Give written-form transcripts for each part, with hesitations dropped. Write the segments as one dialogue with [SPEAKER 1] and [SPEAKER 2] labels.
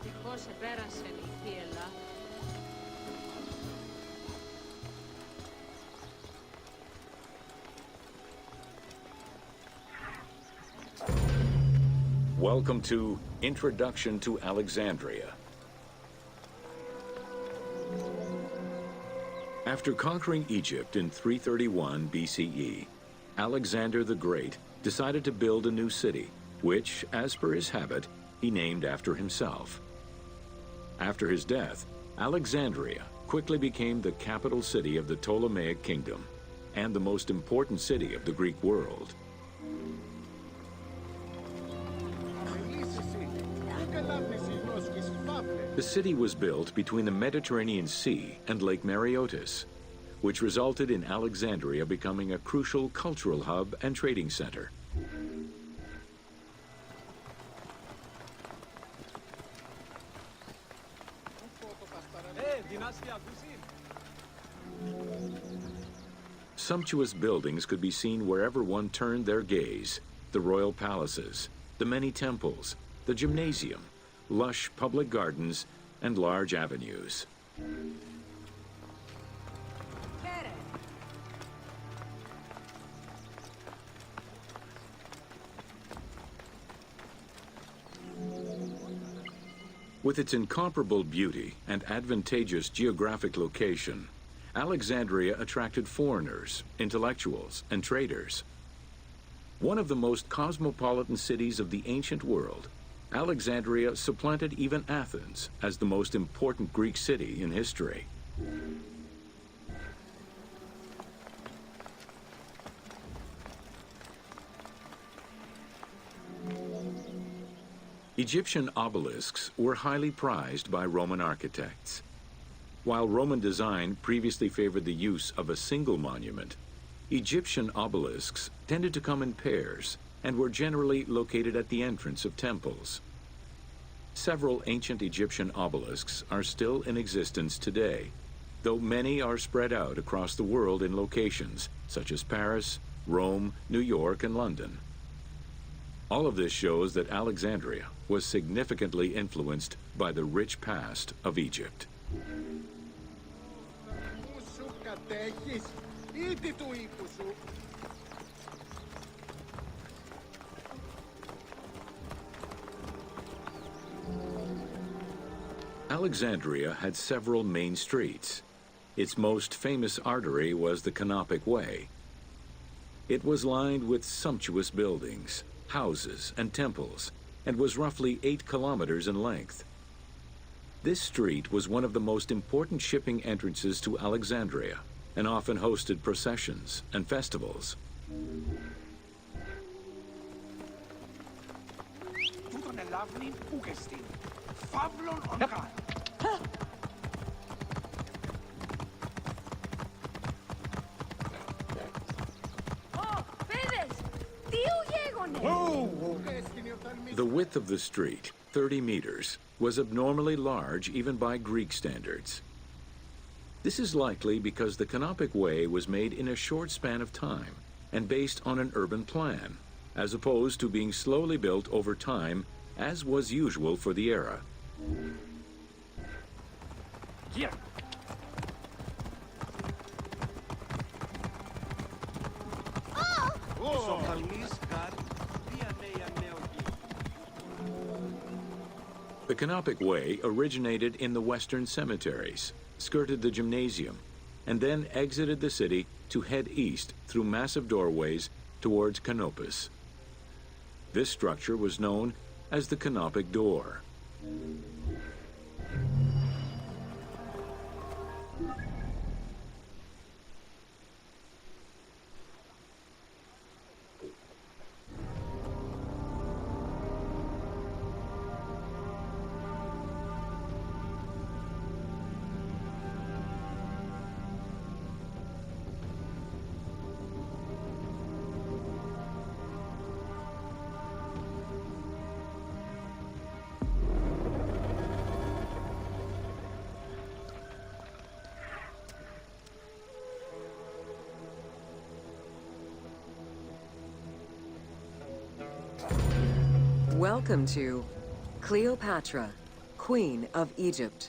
[SPEAKER 1] Ευτυχώς επέρασε η θύελα.
[SPEAKER 2] Welcome to Introduction to Alexandria. After conquering Egypt in 331 BCE, Alexander the Great decided to build a new city, which, as per his habit, he named after himself. After his death, Alexandria quickly became the capital city of the Ptolemaic kingdom and the most important city of the Greek world. The city was built between the Mediterranean Sea and Lake Mareotis, which resulted in Alexandria becoming a crucial cultural hub and trading center. Sumptuous buildings could be seen wherever one turned their gaze: the royal palaces, the many temples, the gymnasium, lush public gardens, and large avenues. With its incomparable beauty and advantageous geographic location, Alexandria attracted foreigners, intellectuals, and traders. One of the most cosmopolitan cities of the ancient world, Alexandria supplanted even Athens as the most important Greek city in history. Egyptian obelisks were highly prized by Roman architects. While Roman design previously favored the use of a single monument, Egyptian obelisks tended to come in pairs and were generally located at the entrance of temples. Several ancient Egyptian obelisks are still in existence today, though many are spread out across the world in locations such as Paris, Rome, New York, and London. All of this shows that Alexandria was significantly influenced by the rich past of Egypt. Alexandria had several main streets. Its most famous artery was the Canopic Way. It was lined with sumptuous buildings, houses, and temples, and was roughly 8 kilometers in length. This street was one of the most important shipping entrances to Alexandria and often hosted processions and festivals. The width of the street, 30 meters, was abnormally large even by Greek standards. This is likely because the Canopic Way was made in a short span of time and based on an urban plan, as opposed to being slowly built over time, as was usual for the era.
[SPEAKER 3] Here.
[SPEAKER 2] The Canopic Way originated in the western cemeteries, skirted the gymnasium, and then exited the city to head east through massive doorways towards Canopus. This structure was known as the Canopic Door.
[SPEAKER 4] Welcome to Cleopatra,
[SPEAKER 3] Queen of Egypt.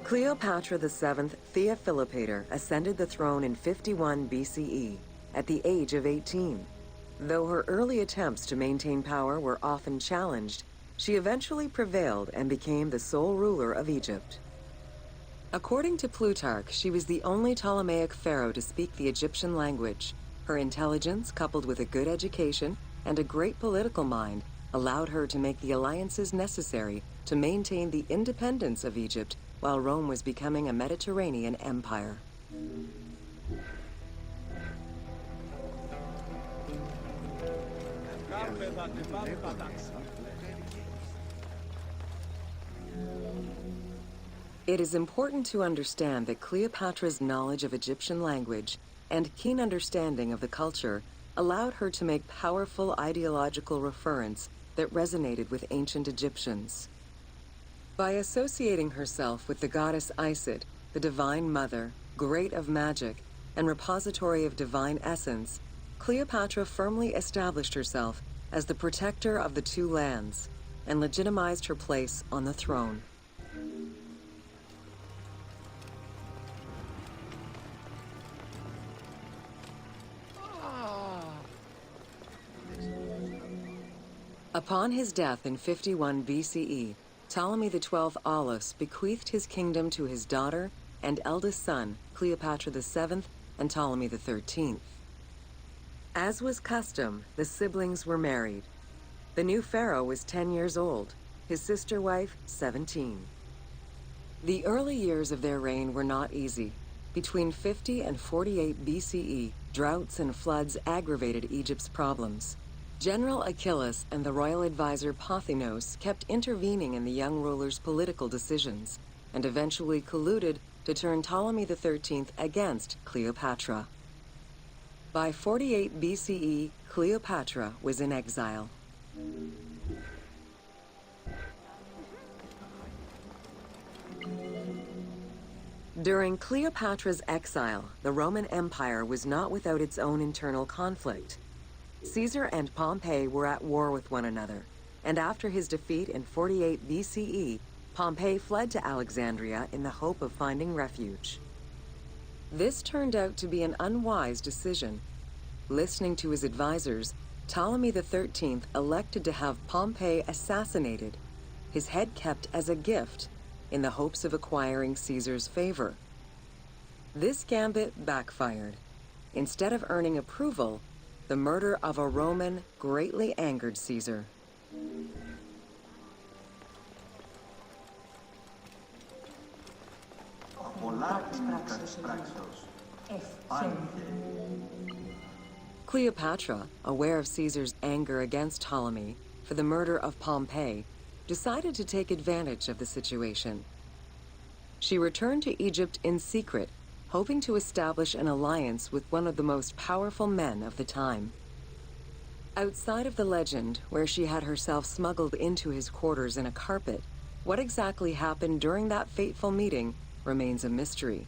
[SPEAKER 3] Cleopatra VII Theophilopator ascended the throne in 51 BCE at the age of 18. Though her early attempts to maintain power were often challenged, she eventually prevailed and became the sole ruler of Egypt. According to Plutarch, she was the only Ptolemaic pharaoh to speak the Egyptian language. Her intelligence, coupled with a good education and a great political mind, allowed her to make the alliances necessary to maintain the independence of Egypt while Rome was becoming a Mediterranean empire. It is important to understand that Cleopatra's knowledge of Egyptian language and keen understanding of the culture allowed her to make powerful ideological referents that resonated with ancient Egyptians. By associating herself with the goddess Isis, the Divine Mother, great of magic, and repository of divine essence, Cleopatra firmly established herself as the protector of the two lands and legitimized her place on the throne. Upon his death in 51 BCE, Ptolemy XII Aulus bequeathed his kingdom to his daughter and eldest son, Cleopatra VII and Ptolemy XIII. As was custom, the siblings were married. The new pharaoh was 10 years old, his sister wife 17. The early years of their reign were not easy. Between 50 and 48 BCE, droughts and floods aggravated Egypt's problems. General Achilles and the royal advisor Pothinos kept intervening in the young ruler's political decisions, and eventually colluded to turn Ptolemy XIII against Cleopatra. By 48 BCE, Cleopatra was in exile. During Cleopatra's exile, the Roman Empire was not without its own internal conflict. Caesar and Pompey were at war with one another, and after his defeat in 48 BCE, Pompey fled to Alexandria in the hope of finding refuge. This turned out to be an unwise decision. Listening to his advisors, Ptolemy XIII elected to have Pompey assassinated, his head kept as a gift, in the hopes of acquiring Caesar's favor. This gambit backfired. Instead of earning approval, the murder of a Roman greatly angered Caesar. Cleopatra, aware of Caesar's anger against Ptolemy for the murder of Pompey, decided to take advantage of the situation. She returned to Egypt in secret, hoping to establish an alliance with one of the most powerful men of the time. Outside of the legend, where she had herself smuggled into his quarters in a carpet, what exactly happened during that fateful meeting remains a mystery.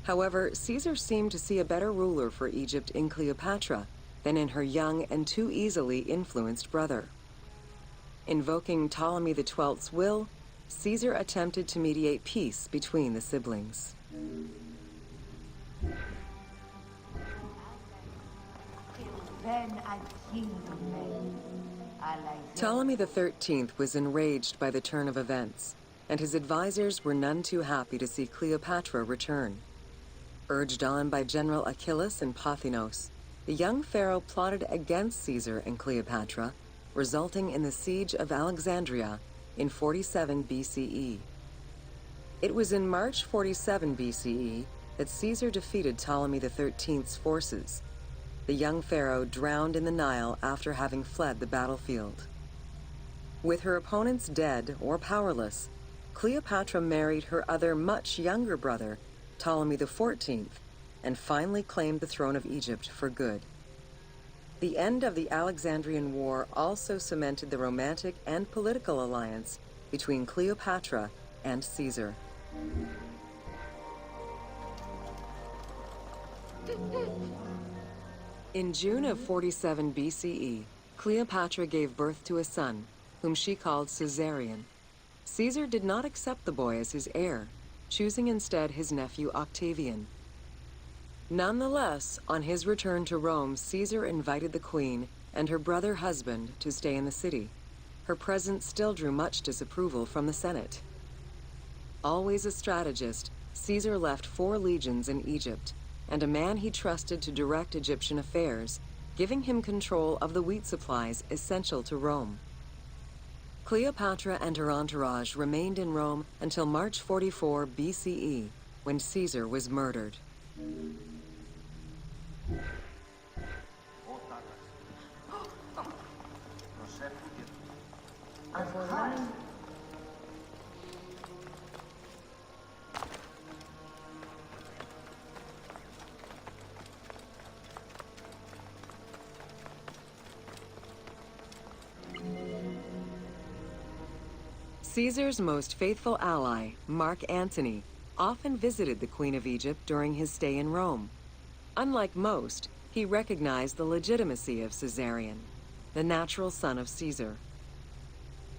[SPEAKER 3] However, Caesar seemed to see a better ruler for Egypt in Cleopatra than in her young and too easily influenced brother. Invoking Ptolemy XII's will, Caesar attempted to mediate peace between the siblings. Ptolemy XIII was enraged by the turn of events, and his advisors were none too happy to see Cleopatra return. Urged on by General Achilles and Pothinos, the young pharaoh plotted against Caesar and Cleopatra, resulting in the siege of Alexandria in 47 BCE. It was in March 47 BCE that Caesar defeated Ptolemy XIII's forces. The young pharaoh drowned in the Nile after having fled the battlefield. With her opponents dead or powerless, Cleopatra married her other much younger brother, Ptolemy XIV, and finally claimed the throne of Egypt for good. The end of the Alexandrian War also cemented the romantic and political alliance between Cleopatra and Caesar. In June of 47 BCE, Cleopatra gave birth to a son, whom she called Caesarion. Caesar did not accept the boy as his heir, choosing instead his nephew Octavian. Nonetheless, on his return to Rome, Caesar invited the queen and her brother husband to stay in the city. Her presence still drew much disapproval from the Senate. Always a strategist, Caesar left 4 legions in Egypt, and a man he trusted to direct Egyptian affairs, giving him control of the wheat supplies essential to Rome. Cleopatra and her entourage remained in Rome until March 44 BCE, when Caesar was murdered. Caesar's most faithful ally, Mark Antony, often visited the Queen of Egypt during his stay in Rome. Unlike most, he recognized the legitimacy of Caesarion, the natural son of Caesar.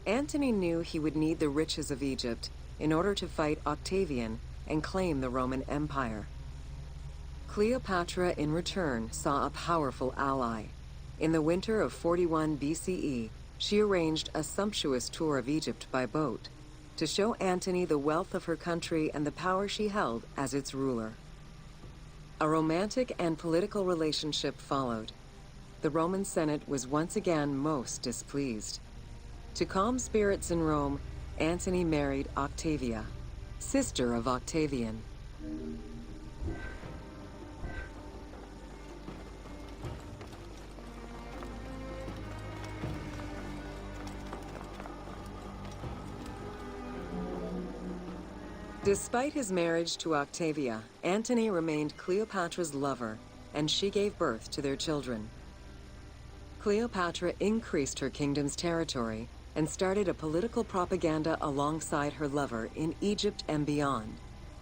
[SPEAKER 3] Antony knew he would need the riches of Egypt in order to fight Octavian and claim the Roman Empire. Cleopatra, in return, saw a powerful ally. In the winter of 41 BCE, she arranged a sumptuous tour of Egypt by boat to show Antony the wealth of her country and the power she held as its ruler. A romantic and political relationship followed. The Roman Senate was once again most displeased. To calm spirits in Rome, Antony married Octavia, sister of Octavian. Despite his marriage to Octavia, Antony remained Cleopatra's lover, and she gave birth to their children. Cleopatra increased her kingdom's territory and started a political propaganda alongside her lover in Egypt and beyond.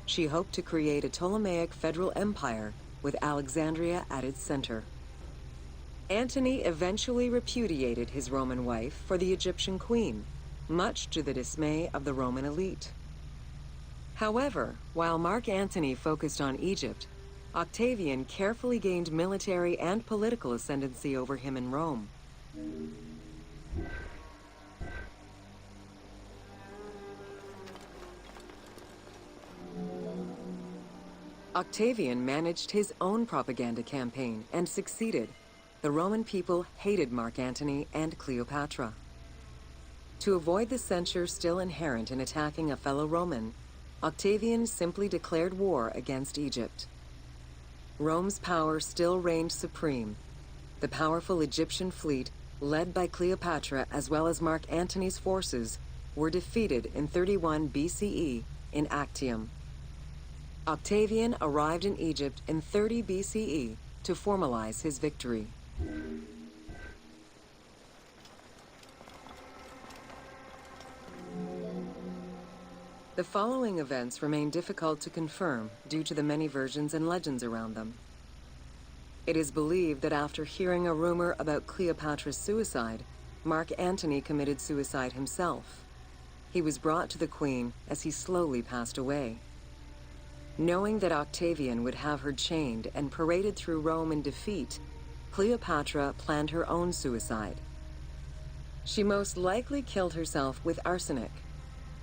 [SPEAKER 3] She hoped to create a Ptolemaic federal empire with Alexandria at its center. Antony eventually repudiated his Roman wife for the Egyptian queen, much to the dismay of the Roman elite. However, while Mark Antony focused on Egypt, Octavian carefully gained military and political ascendancy over him in Rome. Octavian managed his own propaganda campaign and succeeded. The Roman people hated Mark Antony and Cleopatra. To avoid the censure still inherent in attacking a fellow Roman, Octavian simply declared war against Egypt. Rome's power still reigned supreme. The powerful Egyptian fleet, led by Cleopatra as well as Mark Antony's forces, were defeated in 31 BCE in Actium. Octavian arrived in Egypt in 30 BCE to formalize his victory. The following events remain difficult to confirm due to the many versions and legends around them. It is believed that after hearing a rumor about Cleopatra's suicide, Mark Antony committed suicide himself. He was brought to the queen as he slowly passed away. Knowing that Octavian would have her chained and paraded through Rome in defeat, Cleopatra planned her own suicide. She most likely killed herself with arsenic,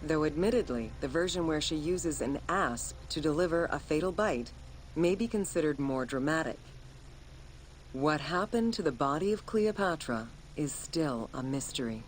[SPEAKER 3] though admittedly, the version where she uses an asp to deliver a fatal bite may be considered more dramatic. What happened to the body of Cleopatra is still a mystery.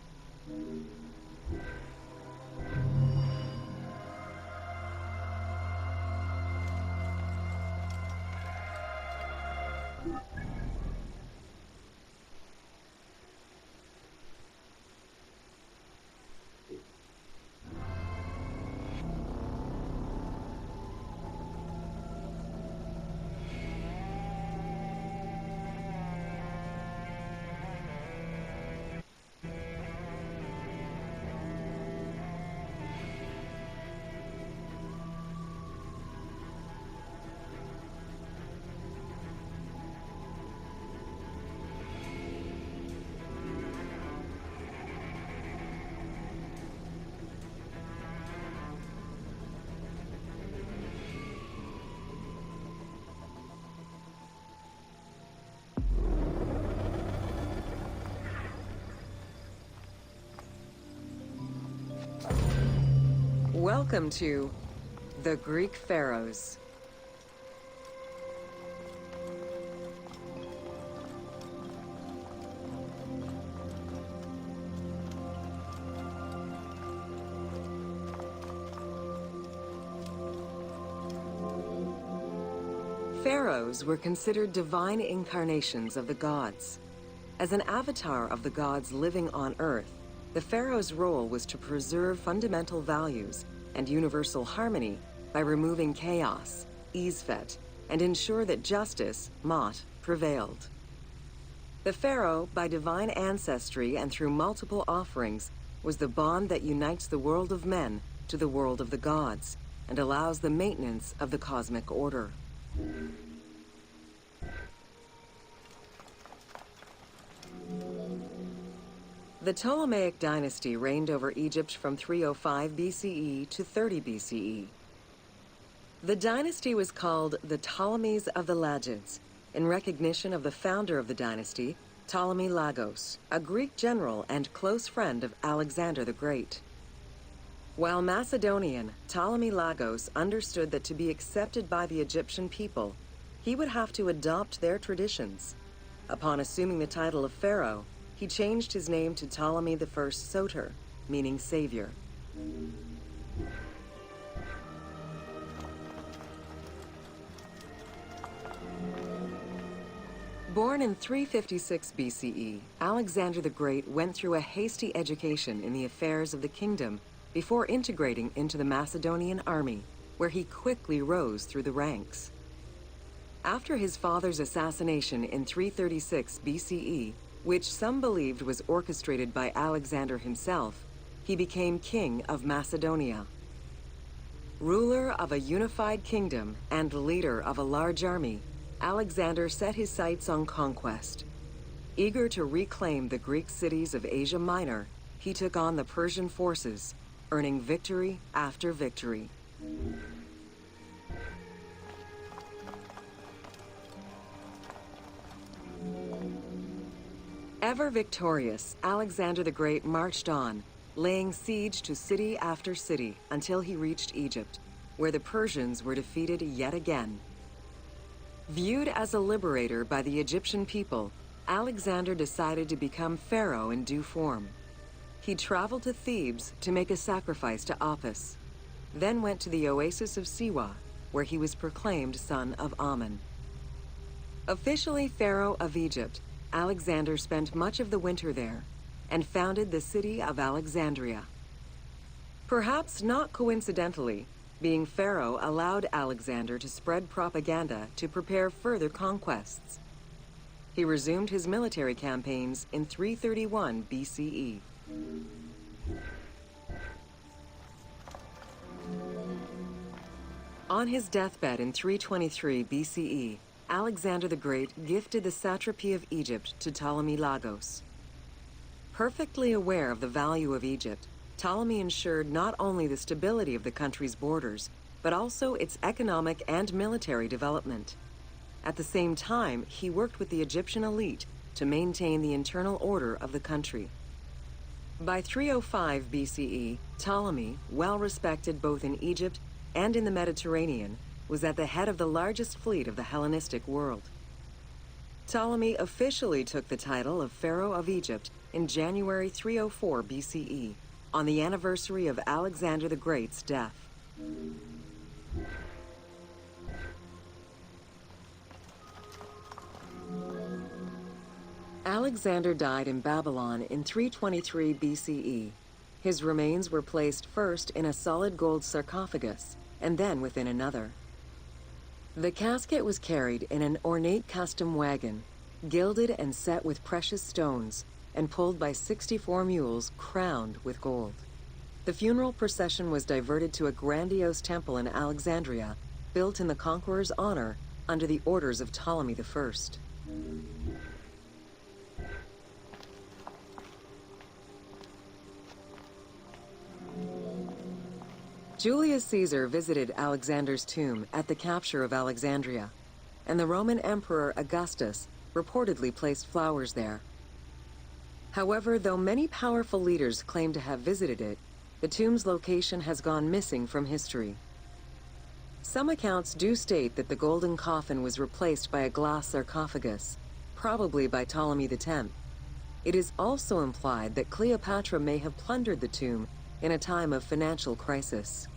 [SPEAKER 3] Welcome to the Greek Pharaohs. Pharaohs were considered divine incarnations of the gods. As an avatar of the gods living on Earth, the pharaoh's role was to preserve fundamental values and universal harmony by removing chaos, Isfet, and ensure that justice, Mot, prevailed. The pharaoh, by divine ancestry and through multiple offerings, was the bond that unites the world of men to the world of the gods and allows the maintenance of the cosmic order. The Ptolemaic dynasty reigned over Egypt from 305 BCE to 30 BCE. The dynasty was called the Ptolemies of the Lagids, in recognition of the founder of the dynasty, Ptolemy Lagos, a Greek general and close friend of Alexander the Great. While Macedonian, Ptolemy Lagos understood that to be accepted by the Egyptian people, he would have to adopt their traditions. Upon assuming the title of pharaoh, he changed his name to Ptolemy I Soter, meaning savior. Born in 356 BCE, Alexander the Great went through a hasty education in the affairs of the kingdom before integrating into the Macedonian army, where he quickly rose through the ranks. After his father's assassination in 336 BCE, which some believed was orchestrated by Alexander himself, he became king of Macedonia. Ruler of a unified kingdom and leader of a large army, Alexander set his sights on conquest. Eager to reclaim the Greek cities of Asia Minor, he took on the Persian forces, earning victory after victory. Ever victorious, Alexander the Great marched on, laying siege to city after city until he reached Egypt, where the Persians were defeated yet again. Viewed as a liberator by the Egyptian people, Alexander decided to become pharaoh in due form. He traveled to Thebes to make a sacrifice to Apis, then went to the oasis of Siwa, where he was proclaimed son of Amun. Officially pharaoh of Egypt, Alexander spent much of the winter there and founded the city of Alexandria. Perhaps not coincidentally, being pharaoh allowed Alexander to spread propaganda to prepare further conquests. He resumed his military campaigns in 331 BCE. On his deathbed in 323 BCE, Alexander the Great gifted the satrapy of Egypt to Ptolemy Lagos. Perfectly aware of the value of Egypt, Ptolemy ensured not only the stability of the country's borders, but also its economic and military development. At the same time, he worked with the Egyptian elite to maintain the internal order of the country. By 305 BCE, Ptolemy, well respected both in Egypt and in the Mediterranean, was at the head of the largest fleet of the Hellenistic world. Ptolemy officially took the title of Pharaoh of Egypt in January 304 BCE, on the anniversary of Alexander the Great's death. Alexander died in Babylon in 323 BCE. His remains were placed first in a solid gold sarcophagus, and then within another. The casket was carried in an ornate custom wagon, gilded and set with precious stones, and pulled by 64 mules crowned with gold. The funeral procession was diverted to a grandiose temple in Alexandria, built in the conqueror's honor under the orders of Ptolemy I. Julius Caesar visited Alexander's tomb at the capture of Alexandria, and the Roman Emperor Augustus reportedly placed flowers there. However, though many powerful leaders claim to have visited it, the tomb's location has gone missing from history. Some accounts do state that the golden coffin was replaced by a glass sarcophagus, probably by Ptolemy X. It is also implied that Cleopatra may have plundered the tomb in a time of financial crisis.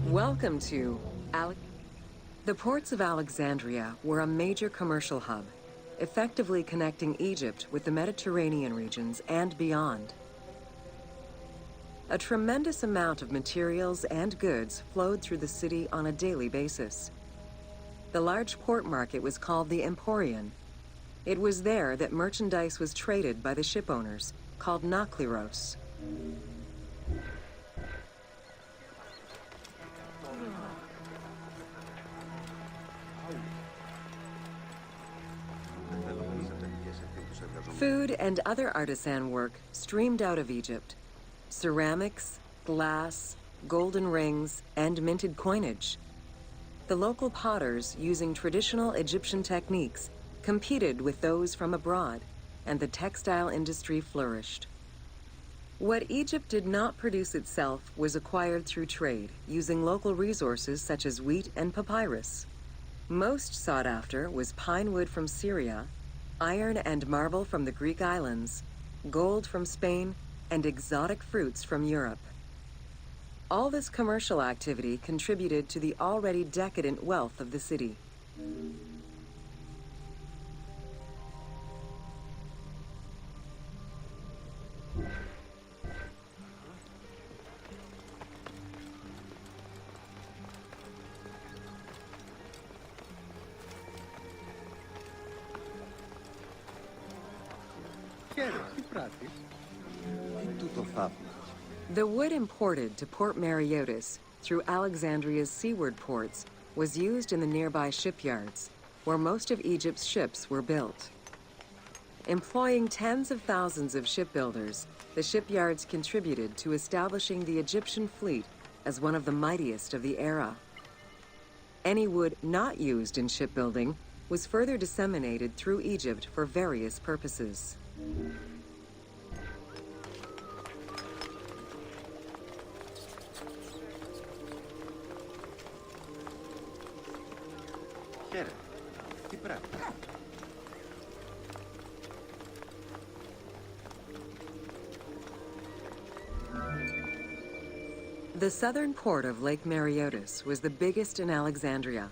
[SPEAKER 3] Welcome to The ports of Alexandria were a major commercial hub, effectively connecting Egypt with the Mediterranean regions and beyond. A tremendous amount of materials and goods flowed through the city on a daily basis. The large port market was called the Emporion. It was there that merchandise was traded by the ship owners, called nakliros. Food and other artisan work streamed out of Egypt. Ceramics, glass, golden rings, and minted coinage. The local potters, using traditional Egyptian techniques, competed with those from abroad, and the textile industry flourished. What Egypt did not produce itself was acquired through trade, using local resources such as wheat and papyrus. Most sought after was pine wood from Syria, iron and marble from the Greek islands, gold from Spain, and exotic fruits from Europe. All this commercial activity contributed to the already decadent wealth of the city. The wood imported to Port Mareotis through Alexandria's seaward ports was used in the nearby shipyards, where most of Egypt's ships were built. Employing tens of thousands of shipbuilders, the shipyards contributed to establishing the Egyptian fleet as one of the mightiest of the era. Any wood not used in shipbuilding was further disseminated through Egypt for various purposes. The southern port of Lake Mareotis was the biggest in Alexandria.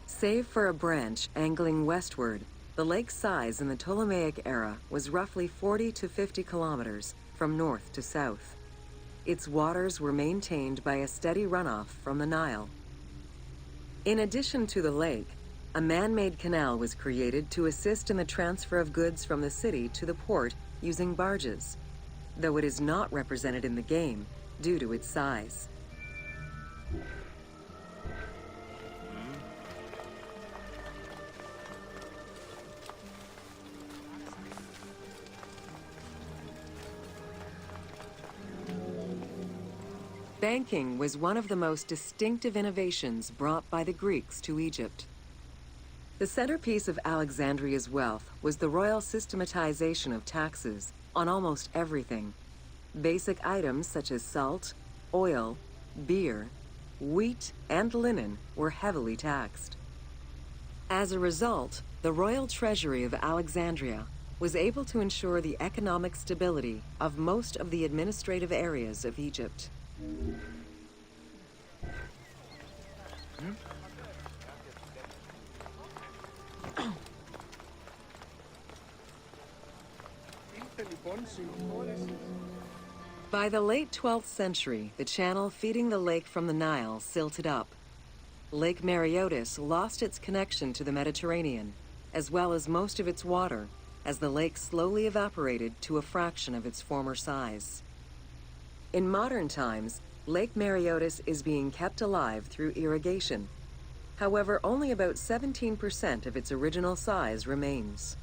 [SPEAKER 3] Save for a branch angling westward, the lake's size in the Ptolemaic era was roughly 40 to 50 kilometers from north to south. Its waters were maintained by a steady runoff from the Nile. In addition to the lake, a man-made canal was created to assist in the transfer of goods from the city to the port using barges, though it is not represented in the game due to its size. Banking was one of the most distinctive innovations brought by the Greeks to Egypt. The centerpiece of Alexandria's wealth was the royal systematization of taxes on almost everything. Basic items such as salt, oil, beer, wheat, and linen were heavily taxed. As a result, the royal treasury of Alexandria was able to ensure the economic stability of most of the administrative areas of Egypt. By the late 12th century, the channel feeding the lake from the Nile silted up. Lake Mareotis lost its connection to the Mediterranean, as well as most of its water, as the lake slowly evaporated to a fraction of its former size. In modern times, Lake Mareotis is being kept alive through irrigation. However, only about 17% of its original size remains.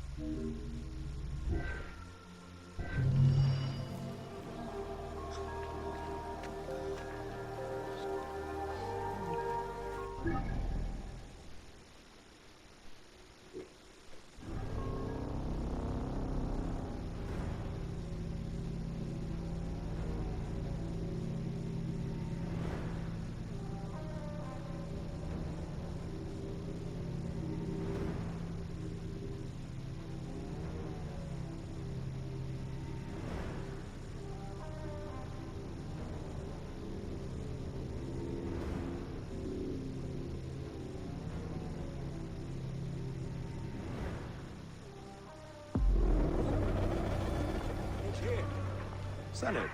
[SPEAKER 4] Salad.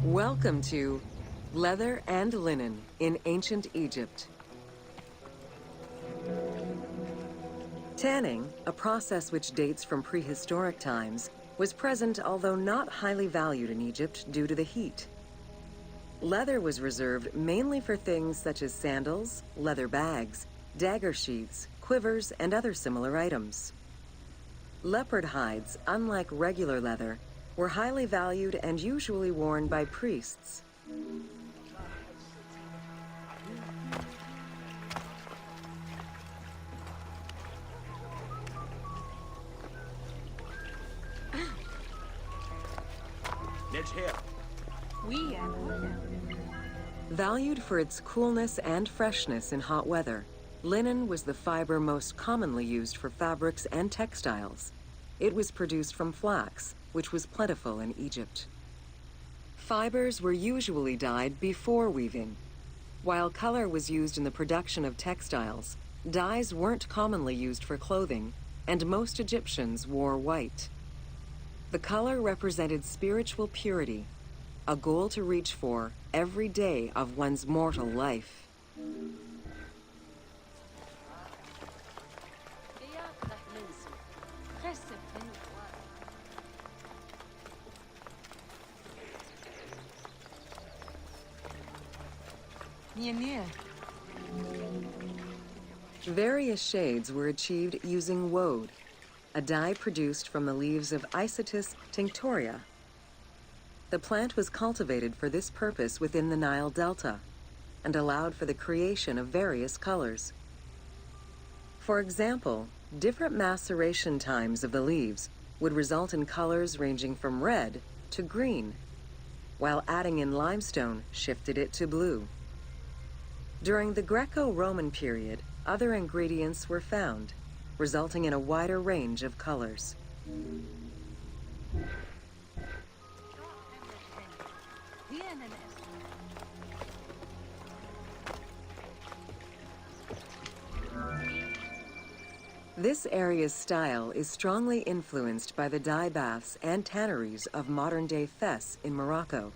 [SPEAKER 3] Welcome to Leather and Linen in Ancient Egypt. Tanning, a process which dates from prehistoric times, was present although not highly valued in Egypt due to the heat. Leather was reserved mainly for things such as sandals, leather bags, dagger sheaths, quivers, and other similar items. Leopard hides, unlike regular leather, were highly valued and usually worn by priests.
[SPEAKER 4] Ned's here.
[SPEAKER 1] Oui,
[SPEAKER 3] Valued for its coolness and freshness in hot weather, linen was the fiber most commonly used for fabrics and textiles. It was produced from flax, which was plentiful in Egypt. Fibers were usually dyed before weaving. While color was used in the production of textiles, dyes weren't commonly used for clothing, and most Egyptians wore white. The color represented spiritual purity, a goal to reach for every day of one's mortal life. Various shades were achieved using woad, a dye produced from the leaves of Isotis tinctoria. The plant was cultivated for this purpose within the Nile Delta and allowed for the creation of various colors. For example, different maceration times of the leaves would result in colors ranging from red to green, while adding in limestone shifted it to blue. During the Greco-Roman period, other ingredients were found, resulting in a wider range of colors. This area's style is strongly influenced by the dye baths and tanneries of modern-day Fes in Morocco.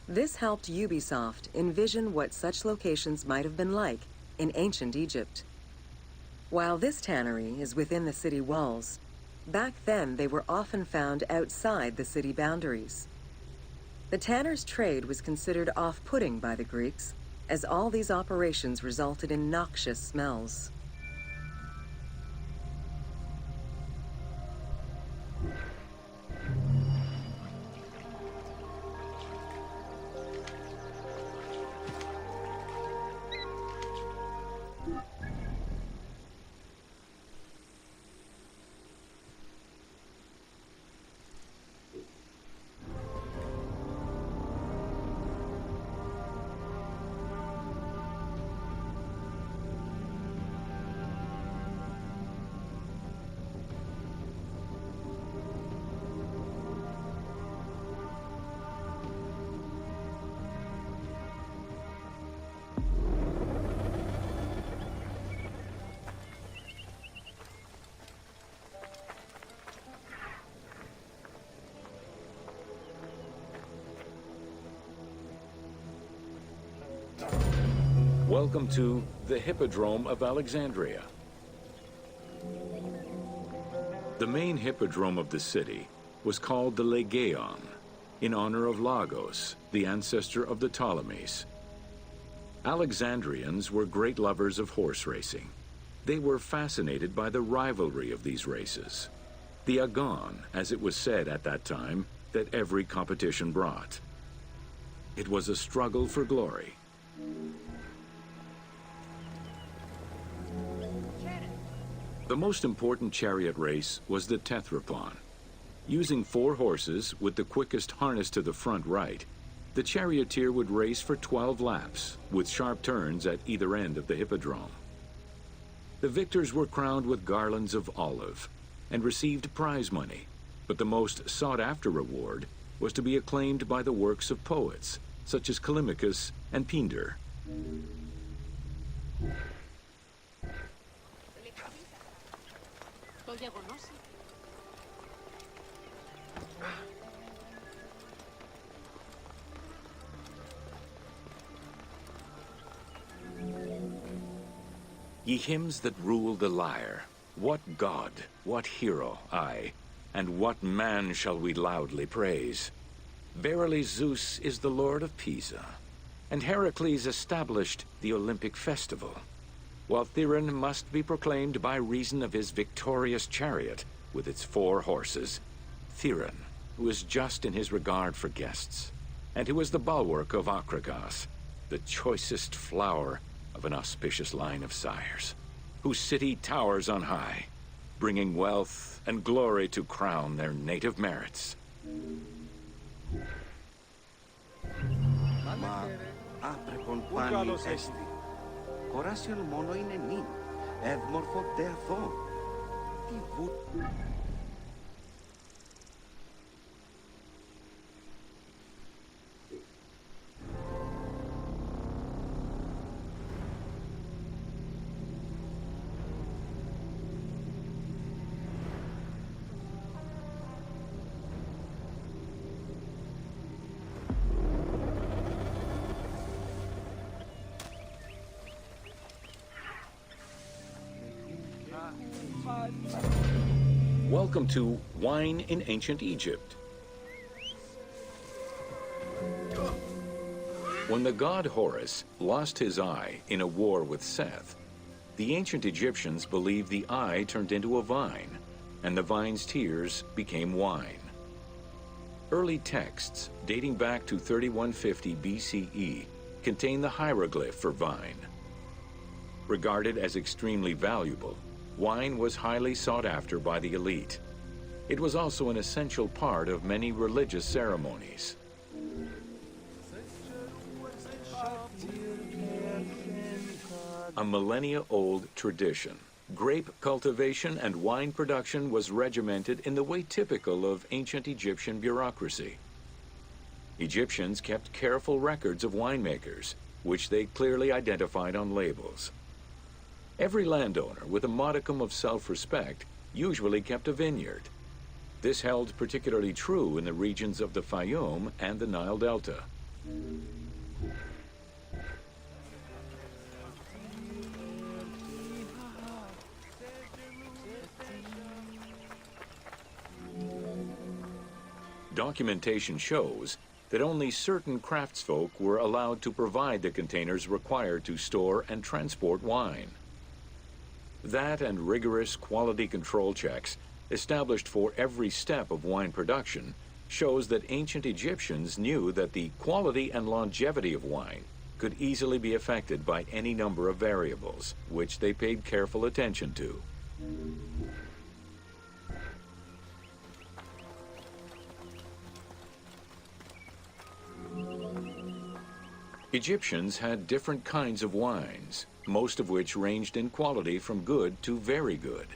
[SPEAKER 3] This helped Ubisoft envision what such locations might have been like in ancient Egypt. While this tannery is within the city walls, back then they were often found outside the city boundaries. The tanner's trade was considered off-putting by the Greeks, as all these operations resulted in noxious smells.
[SPEAKER 2] Welcome to the Hippodrome of Alexandria. The main hippodrome of the city was called the Legeon, in honor of Lagos, the ancestor of the Ptolemies. Alexandrians were great lovers of horse racing. They were fascinated by the rivalry of these races, the agon, as it was said at that time, that every competition brought. It was a struggle for glory. The most important chariot race was the Tethrapon. Using 4 horses with the quickest harness to the front right, the charioteer would race for 12 laps, with sharp turns at either end of the hippodrome. The victors were crowned with garlands of olive and received prize money, but the most sought-after reward was to be acclaimed by the works of poets, such as Callimachus and Pindar.
[SPEAKER 1] Το γεγονός.
[SPEAKER 2] Ye hymns that rule the lyre, what god, what hero, aye, and what man shall we loudly praise? Verily Zeus is the lord of Pisa, and Heracles established the Olympic festival, while Theron must be proclaimed by reason of his victorious chariot with its 4 horses. Theron, who is just in his regard for guests, and who is the bulwark of Acragas, the choicest flower of an auspicious line of sires, whose city towers on high, bringing wealth and glory to crown their native merits.
[SPEAKER 4] Μα άπρεπον πάνι έστι. Κοράσιον μόνο είναι νυν. Ευμορφο τε αυτό. Τι βου...
[SPEAKER 2] Welcome to Wine in Ancient Egypt. When the god Horus lost his eye in a war with Seth, the ancient Egyptians believed the eye turned into a vine, and the vine's tears became wine. Early texts, dating back to 3150 BCE, contain the hieroglyph for vine. Regarded as extremely valuable, wine was highly sought after by the elite. It was also an essential part of many religious ceremonies. A millennia-old tradition, grape cultivation and wine production was regimented in the way typical of ancient Egyptian bureaucracy. Egyptians kept careful records of winemakers, which they clearly identified on labels. Every landowner with a modicum of self-respect usually kept a vineyard. This held particularly true in the regions of the Fayoum and the Nile Delta. Documentation shows that only certain craftsfolk were allowed to provide the containers required to store and transport wine. That and rigorous quality control checks established for every step of wine production shows that ancient Egyptians knew that the quality and longevity of wine could easily be affected by any number of variables, which they paid careful attention to. Egyptians had different kinds of wines, most of which ranged in quality from good to very good.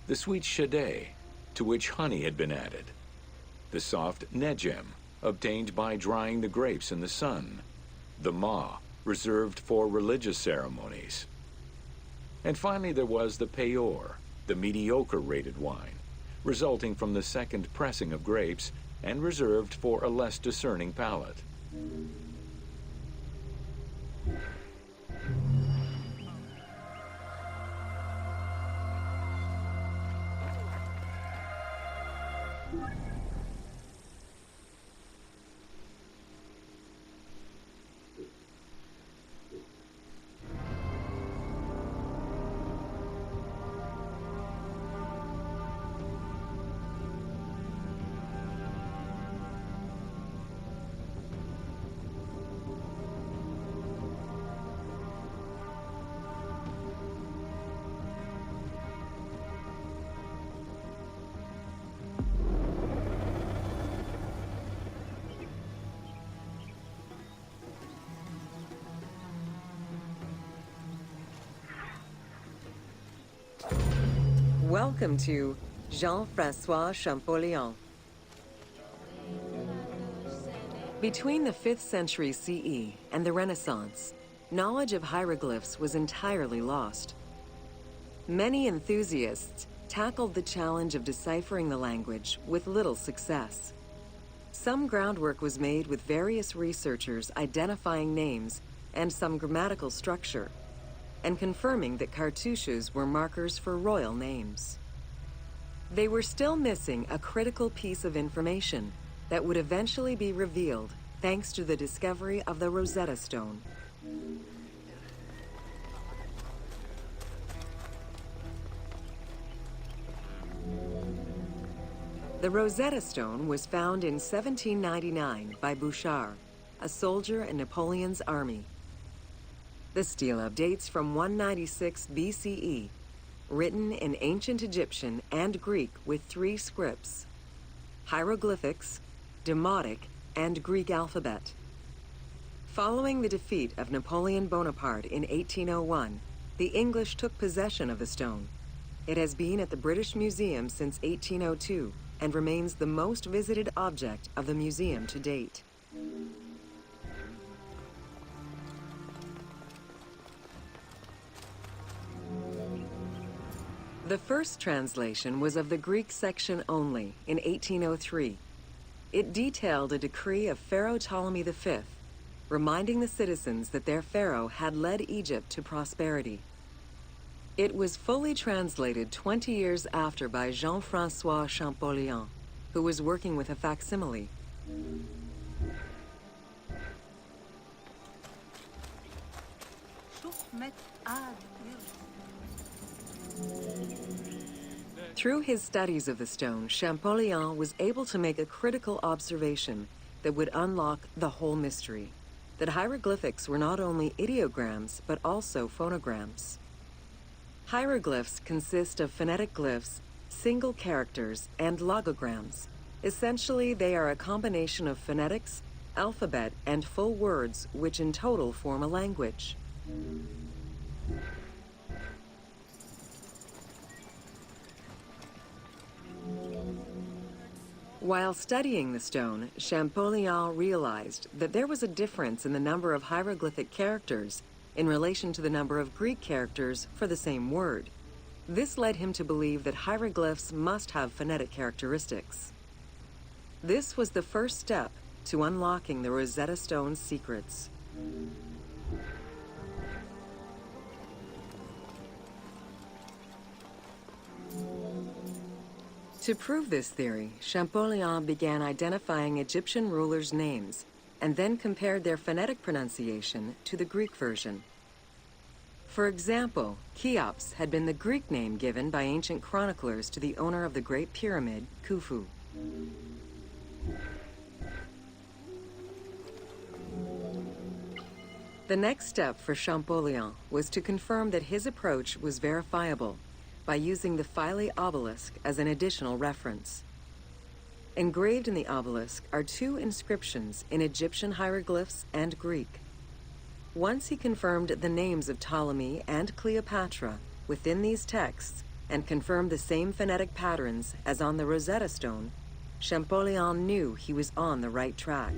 [SPEAKER 2] The sweet shadé, to which honey had been added. The soft nejem, obtained by drying the grapes in the sun. The ma, reserved for religious ceremonies. And finally there was the peor, the mediocre-rated wine, resulting from the second pressing of grapes and reserved for a less discerning palate.
[SPEAKER 3] Welcome to Jean-Francois Champollion. Between the 5th century CE and the Renaissance, knowledge of hieroglyphs was entirely lost. Many enthusiasts tackled the challenge of deciphering the language with little success. Some groundwork was made with various researchers identifying names and some grammatical structure, and confirming that cartouches were markers for royal names. They were still missing a critical piece of information that would eventually be revealed thanks to the discovery of the Rosetta Stone. The Rosetta Stone was found in 1799 by Bouchard, a soldier in Napoleon's army. The stela dates from 196 BCE, written in ancient Egyptian and Greek with 3 scripts: hieroglyphics, Demotic, and Greek alphabet. Following the defeat of Napoleon Bonaparte in 1801, the English took possession of the stone. It has been at the British Museum since 1802 and remains the most visited object of the museum to date. The first translation was of the Greek section only in 1803. It detailed a decree of Pharaoh Ptolemy V, reminding the citizens that their pharaoh had led Egypt to prosperity. It was fully translated 20 years after by Jean-Francois Champollion, who was working with a facsimile. Through his studies of the stone, Champollion was able to make a critical observation that would unlock the whole mystery: that hieroglyphics were not only ideograms, but also phonograms. Hieroglyphs consist of phonetic glyphs, single characters, and logograms. Essentially, they are a combination of phonetics, alphabet, and full words, which in total form a language. While studying the stone, Champollion realized that there was a difference in the number of hieroglyphic characters in relation to the number of Greek characters for the same word. This led him to believe that hieroglyphs must have phonetic characteristics. This was the first step to unlocking the Rosetta Stone's secrets. To prove this theory, Champollion began identifying Egyptian rulers' names and then compared their phonetic pronunciation to the Greek version. For example, Cheops had been the Greek name given by ancient chroniclers to the owner of the Great Pyramid, Khufu. The next step for Champollion was to confirm that his approach was verifiable by using the Philae obelisk as an additional reference. Engraved in the obelisk are 2 inscriptions in Egyptian hieroglyphs and Greek. Once he confirmed the names of Ptolemy and Cleopatra within these texts and confirmed the same phonetic patterns as on the Rosetta Stone, Champollion knew he was on the right track.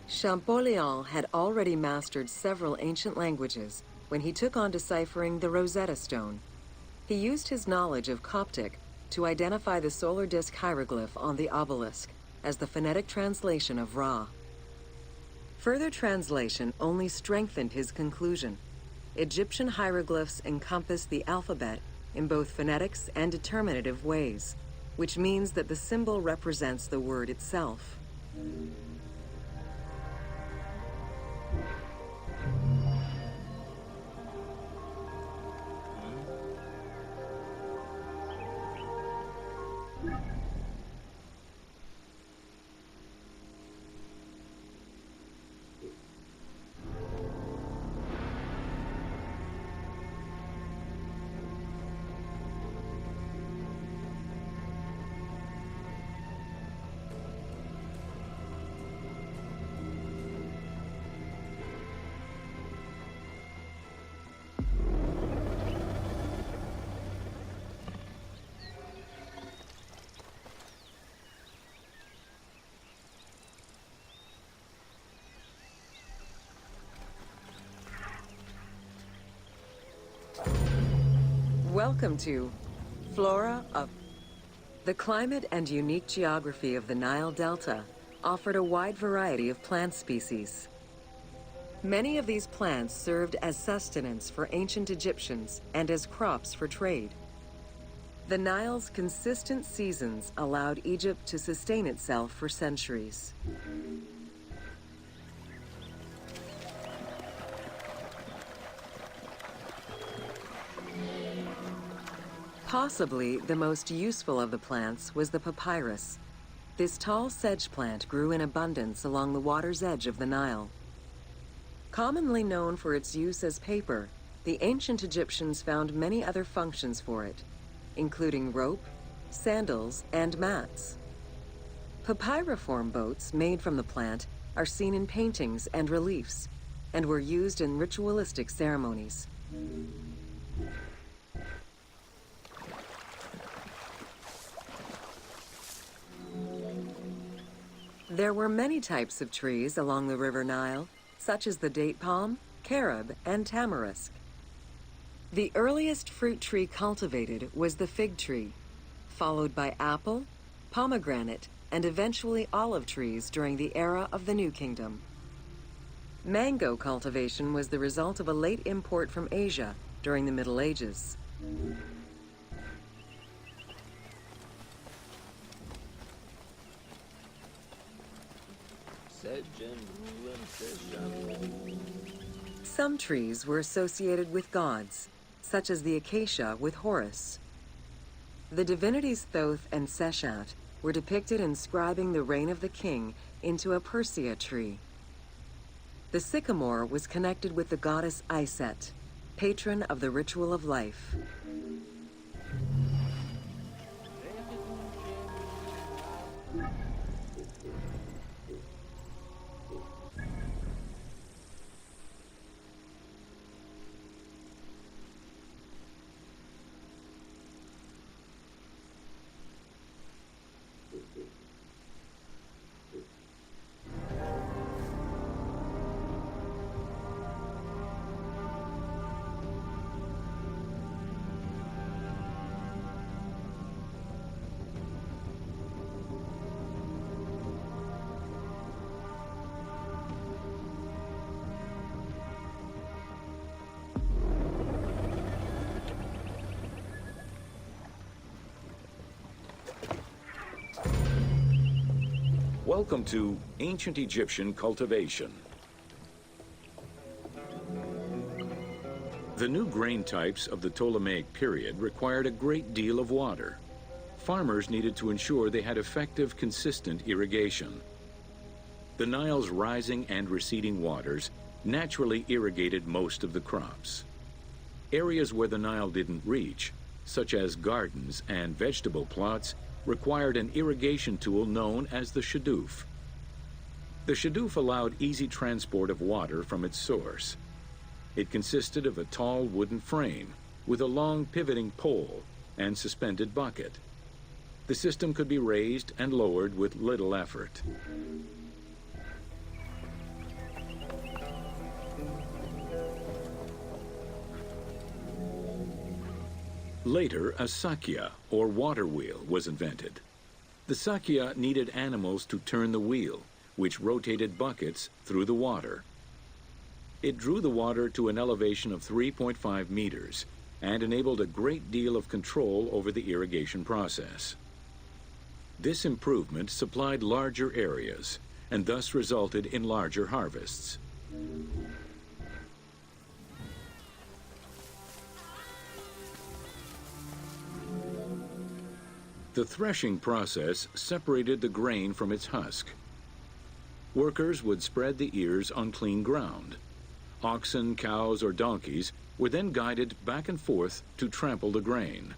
[SPEAKER 3] Champollion had already mastered several ancient languages when he took on deciphering the Rosetta Stone. He used his knowledge of Coptic to identify the solar disk hieroglyph on the obelisk as the phonetic translation of Ra. Further translation only strengthened his conclusion. Egyptian hieroglyphs encompass the alphabet in both phonetics and determinative ways, which means that the symbol represents the word itself. Welcome to Flora of... The climate and unique geography of the Nile Delta offered a wide variety of plant species. Many of these plants served as sustenance for ancient Egyptians and as crops for trade. The Nile's consistent seasons allowed Egypt to sustain itself for centuries. Possibly the most useful of the plants was the papyrus. This tall sedge plant grew in abundance along the water's edge of the Nile. Commonly known for its use as paper, the ancient Egyptians found many other functions for it, including rope, sandals, and mats. Papyriform boats made from the plant are seen in paintings and reliefs, and were used in ritualistic ceremonies. There were many types of trees along the River Nile, such as the date palm, carob, and tamarisk. The earliest fruit tree cultivated was the fig tree, followed by apple, pomegranate, and eventually olive trees during the era of the New Kingdom. Mango cultivation was the result of a late import from Asia during the Middle Ages. Some trees were associated with gods, such as the acacia with Horus. The divinities Thoth and Seshat were depicted inscribing the reign of the king into a Persea tree. The sycamore was connected with the goddess Iset, patron of the ritual of life.
[SPEAKER 2] Welcome to Ancient Egyptian Cultivation. The new grain types of the Ptolemaic period required a great deal of water. Farmers needed to ensure they had effective, consistent irrigation. The Nile's rising and receding waters naturally irrigated most of the crops. Areas where the Nile didn't reach, such as gardens and vegetable plots, required an irrigation tool known as the shadoof. The shadoof allowed easy transport of water from its source. It consisted of a tall wooden frame with a long pivoting pole and suspended bucket. The system could be raised and lowered with little effort. Later, a sakya, or water wheel, was invented. The sakya needed animals to turn the wheel, which rotated buckets through the water. It drew the water to an elevation of 3.5 meters and enabled a great deal of control over the irrigation process. This improvement supplied larger areas and thus resulted in larger harvests. The threshing process separated the grain from its husk. Workers would spread the ears on clean ground. Oxen, cows, or donkeys were then guided back and forth to trample the grain.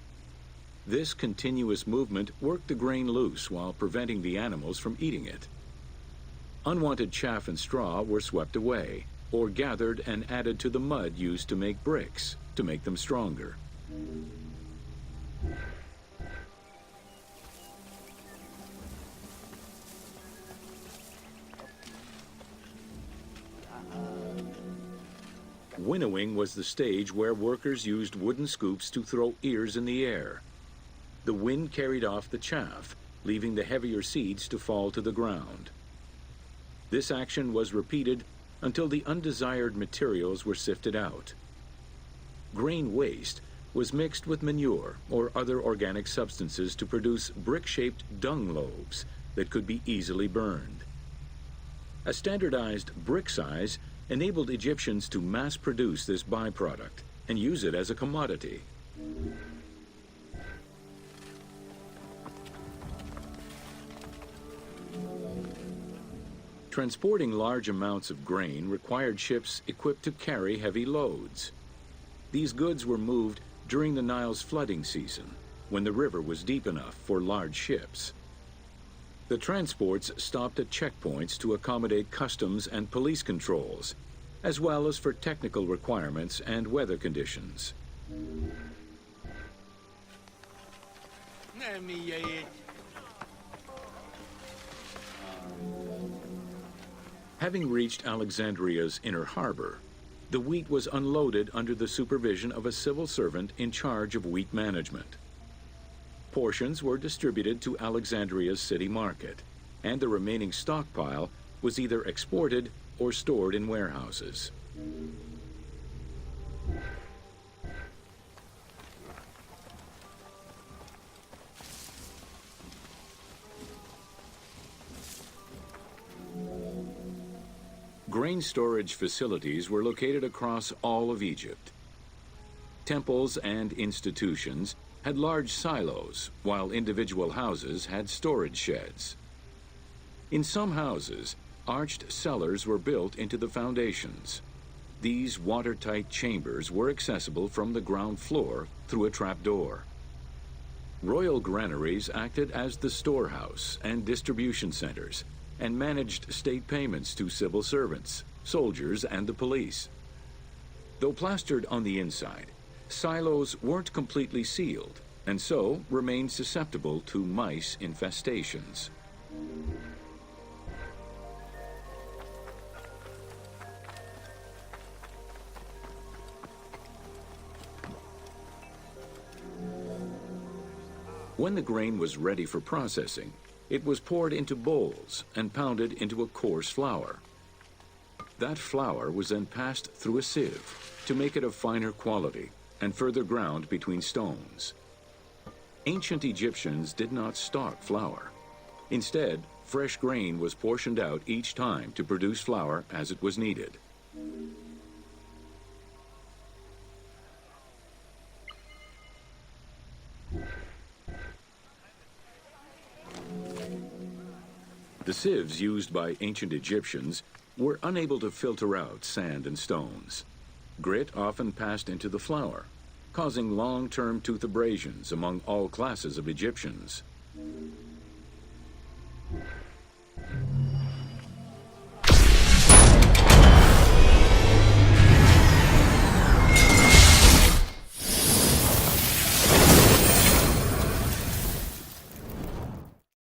[SPEAKER 2] This continuous movement worked the grain loose while preventing the animals from eating it. Unwanted chaff and straw were swept away, or gathered and added to the mud used to make bricks, to make them stronger. Winnowing was the stage where workers used wooden scoops to throw ears in the air. The wind carried off the chaff, leaving the heavier seeds to fall to the ground. This action was repeated until the undesired materials were sifted out. Grain waste was mixed with manure or other organic substances to produce brick-shaped dung loaves that could be easily burned. A standardized brick size enabled Egyptians to mass produce this byproduct and use it as a commodity. Transporting large amounts of grain required ships equipped to carry heavy loads. These goods were moved during the Nile's flooding season, when the river was deep enough for large ships. The transports stopped at checkpoints to accommodate customs and police controls, as well as for technical requirements and weather conditions. Having reached Alexandria's inner harbor, the wheat was unloaded under the supervision of a civil servant in charge of wheat management. Portions were distributed to Alexandria's city market, and the remaining stockpile was either exported or stored in warehouses. Grain storage facilities were located across all of Egypt. Temples and institutions had large silos, while individual houses had storage sheds. In some houses, arched cellars were built into the foundations. These watertight chambers were accessible from the ground floor through a trapdoor. Royal granaries acted as the storehouse and distribution centers and managed state payments to civil servants, soldiers, and the police. Though plastered on the inside, silos weren't completely sealed and so remained susceptible to mice infestations. When the grain was ready for processing, it was poured into bowls and pounded into a coarse flour. That flour was then passed through a sieve to make it of finer quality and further ground between stones. Ancient Egyptians did not stock flour. Instead, fresh grain was portioned out each time to produce flour as it was needed. The sieves used by ancient Egyptians were unable to filter out sand and stones. Grit often passed into the flour, causing long-term tooth abrasions among all classes of Egyptians.